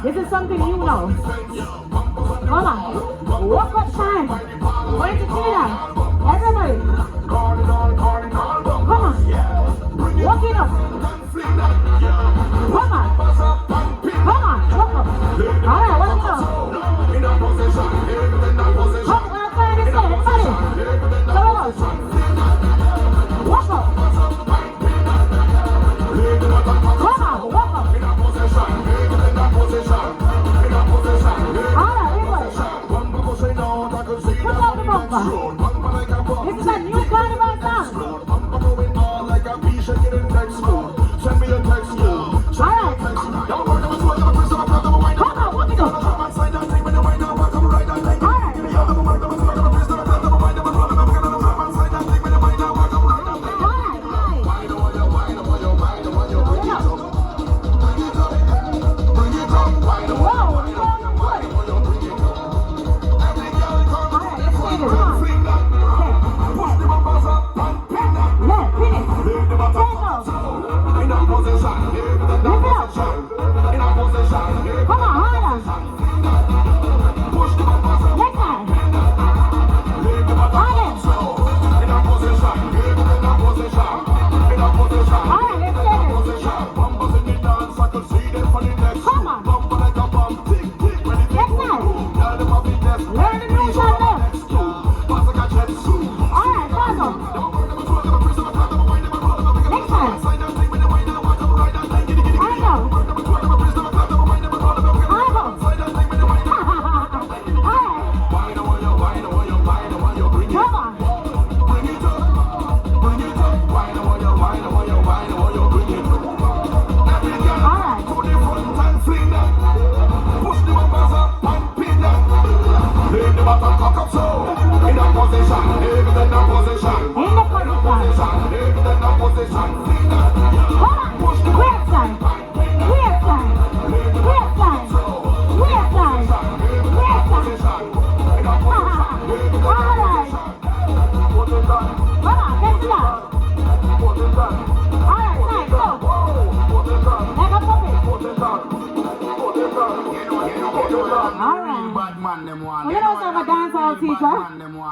This is something new now. Come on. Walk up time. Going to Tina. Everybody. Come on. Walk it up. Come on. Come on. Walk up. Alright, walk it up. Come on, I'm trying to say, everybody. Come on. Walk up. Come on, walk up. Alright, everybody. Put up the bumper. This is a new carnival song. Alright. Come on, walk it up.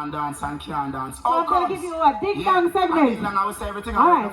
Dance and can't dance. So I'm going to give you a dig down segment. I will say everything. All right.